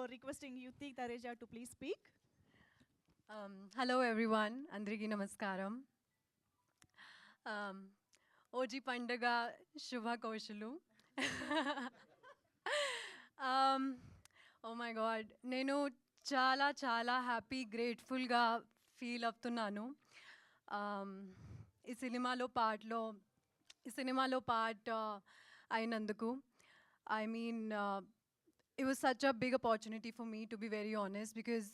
requesting Yuti Tareja to please speak. Hello everyone, Andriki Namaskaram. OG Pandaga Shubha Kaushalu. Oh my god, నేను చాలా చాలా happy గ్రేట్ఫుల్గా feel అవుతున్నాను. ఈ సినిమాలో part అయినందుకు. I mean, it was such a big opportunity for me, to be very honest, because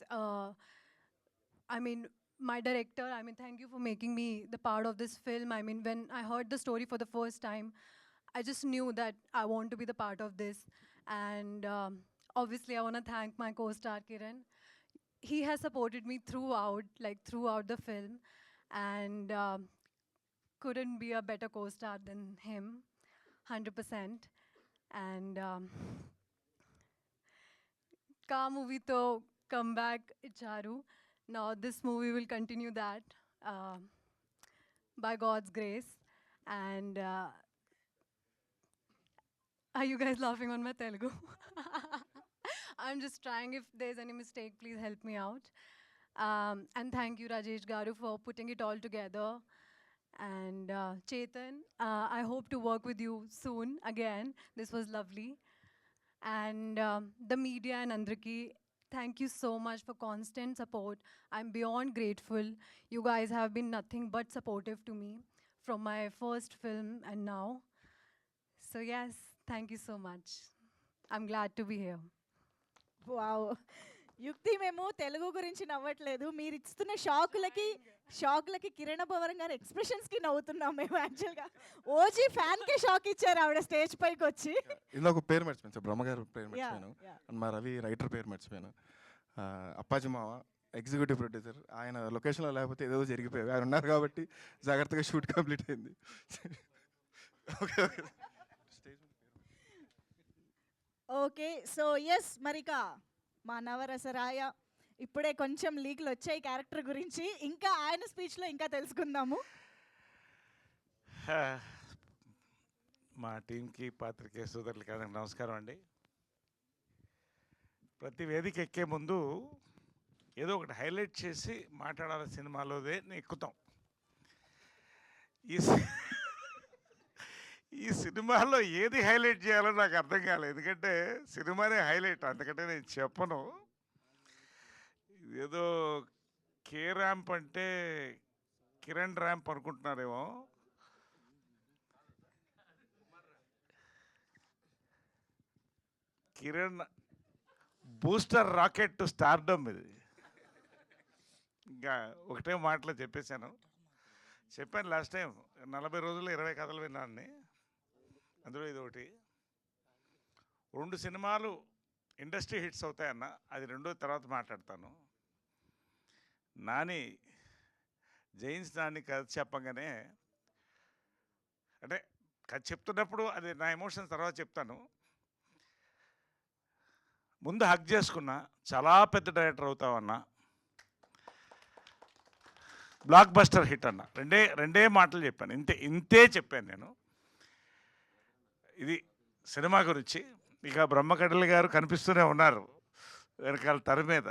I mean, my director, I mean, thank you for making me the part of this film. I mean, when I heard the story for the first time, I just knew that I want to be the part of this. And obviously, I want to thank my co-star Kiran. He has supported me throughout the film, and couldn't be a better co-star than him, 100%. And Ka movie to come back icharu. Now this movie will continue that by God's grace. And are you guys laughing on my Telugu? I'm just trying. If there's any mistake, please help me out. And thank you, Rajesh Garu, for putting it all together. And Chetan, I hope to work with you soon again. This was lovely. And the media and Andriki, thank you so much for constant support. I'm beyond grateful. You guys have been nothing but supportive to me from my first film and now. So yes, thank you so much. I'm glad to be here. Wow యుక్తి మేము తెలుగు గురించి నవ్వట్లేదు, మీరు ఇస్తున్న షాకులకి కిరణ్ భవన్ గారి ఎక్స్ప్రెషన్స్కి నవ్వుతున్నాం మేము. యాక్చువల్గా OG ఫ్యాన్కే shock ఇచ్చారు ఆవిడ స్టేజ్ పైకి వచ్చి. ఇందులో ఒక పేరు మర్చిపోయాను సార్, బ్రహ్మగారు పేరు మర్చిపోయాను. అండ్ మా రవి రైటర్ పేరు మర్చిపోయాను. అప్పాజీ మావ ఎగ్జిక్యూటివ్ ప్రొడ్యూసర్, ఆయన లొకేషన్లో లేకపోతే ఏదో జరిగిపోయాయి. ఆయన ఉన్నారు కాబట్టి జాగ్రత్తగా షూట్ కంప్లీట్ అయింది. Okay okay okay so yes మరిక మా నవరసరాయ ఇప్పుడే కొంచెం లీక్లు వచ్చాయి క్యారెక్టర్ గురించి, ఇంకా ఆయన స్పీచ్లో ఇంకా తెలుసుకుందాము. మా టీంకి పాత్రికేయ సోదరులకి అందరికి నమస్కారం అండి. ప్రతి వేదిక ఎక్కే ముందు ఏదో ఒకటి హైలైట్ చేసి మాట్లాడాలి, సినిమాలోదే ఎక్కుతాం. ఈ సినిమాలో ఏది హైలైట్ చేయాలో నాకు అర్థం కాలేదు, ఎందుకంటే సినిమానే హైలైట్, అందుకంటే నేను చెప్పను. ఏదో కే ర్యాంప్ అంటే కిరణ్ ర్యాంప్ అనుకుంటున్నారేమో. Kiran booster rocket to stardom ఇది. ఇంకా ఒకటే మాటలో చెప్పాను లాస్ట్ టైం. 40 రోజుల్లో 20 కథలు విన్నాను, అందులో ఇది ఒకటి. 2 సినిమాలు ఇండస్ట్రీ హిట్స్ అవుతాయన్న, అది రెండో తర్వాత మాట్లాడతాను. నాని జైన్స్ నాని కథ చెప్పగానే, అంటే కథ చెప్తున్నప్పుడు అది నా ఎమోషన్స్ తర్వాత చెప్తాను. ముందు హక్ చేసుకున్నా, చాలా పెద్ద డైరెక్టర్ అవుతావన్నా, బ్లాక్ బస్టర్ హిట్ అన్న, రెండే మాటలు చెప్పాను, ఇంతే చెప్పాను నేను. ఇది సినిమా గురించి. ఇక బ్రహ్మకడలి గారు కనిపిస్తూనే ఉన్నారు వెనకాల తెర మీద,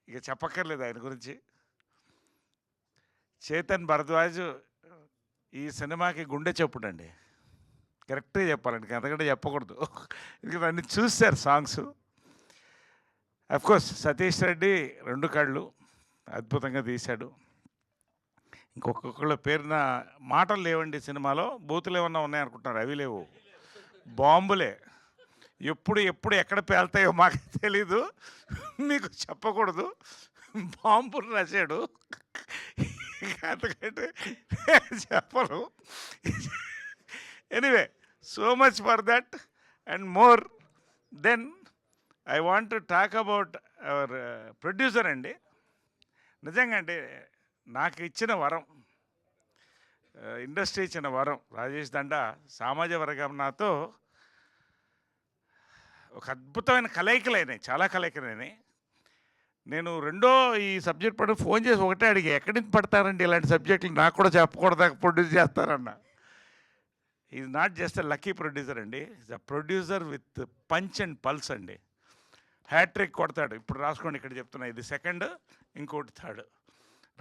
ఇక చెప్పక్కర్లేదు ఆయన గురించి. చేతన్ భరద్వాజ్ ఈ సినిమాకి గుండె చెప్పుడండి, కరెక్ట్గా చెప్పాలండి, అంతకంటే చెప్పకూడదు. ఎందుకంటే అన్ని చూశారు సాంగ్స్. అఫ్కోర్స్ సతీష్ రెడ్డి 2 కళ్ళు అద్భుతంగా తీశాడు. ఇంకొకళ్ళ పేరున మాటలు లేవండి సినిమాలో, బూతులు ఏమన్నా ఉన్నాయనుకుంటున్నారు, అవి లేవు, బాంబులే. ఎప్పుడు ఎక్కడ పేలుతాయో మాకు తెలీదు, మీకు చెప్పకూడదు. బాంబులు రాశాడు, అంతకంటే చెప్పను. Anyway, so much for that and more. Then I want to talk about our producer అండి. నిజంగా అంటే నాకు ఇచ్చిన వరం, ఇండస్ట్రీ ఇచ్చిన వరం. రాజేష్ దండా సామాజ వర్గం నాతో ఒక అద్భుతమైన కలయికలైనాయి, చాలా కలయికలైనాయి. నేను ఈ సబ్జెక్ట్ పడి ఫోన్ చేసి ఒకటే అడిగి, ఎక్కడి నుంచి పడతారండి ఇలాంటి సబ్జెక్టులు, నాకు కూడా చెప్పకూడదా ప్రొడ్యూస్ చేస్తారన్న. Is not just a lucky producer అండి, is a producer with punch and pulse అండి. హ్యాట్రిక్ కొడతాడు. ఇప్పుడు రాసుకోండి, ఇక్కడ చెప్తున్నా, ఇది సెకండ్, ఇంకోటి థర్డ్.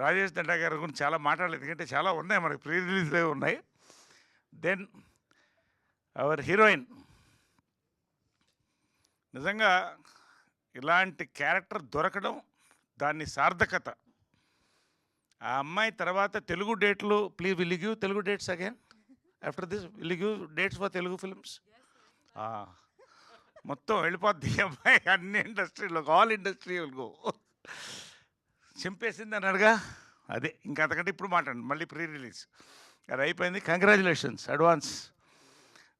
రాజేష్ దండా గారి గురించి చాలా మాట్లాడలేదు, ఎందుకంటే చాలా ఉన్నాయి మనకి, ప్రీ రిలీజ్లే ఉన్నాయి. దెన్ అవర్ హీరోయిన్, నిజంగా ఇలాంటి క్యారెక్టర్ దొరకడం, దాన్ని సార్థకత. ఆ అమ్మాయి తర్వాత తెలుగు డేట్లు, please will give Telugu dates again after this, will give dates for Telugu films. మొత్తం వెళ్ళిపోద్ది ఈ అమ్మాయి అన్ని ఇండస్ట్రీలో, ఆల్ ఇండస్ట్రీ గో. చింపేసింది అన్నాడుగా, అదే ఇంకా అంతకంటే ఇప్పుడు మాట్లాడండి. మళ్ళీ ప్రీ రిలీజ్ అది అయిపోయింది. Congratulations advance.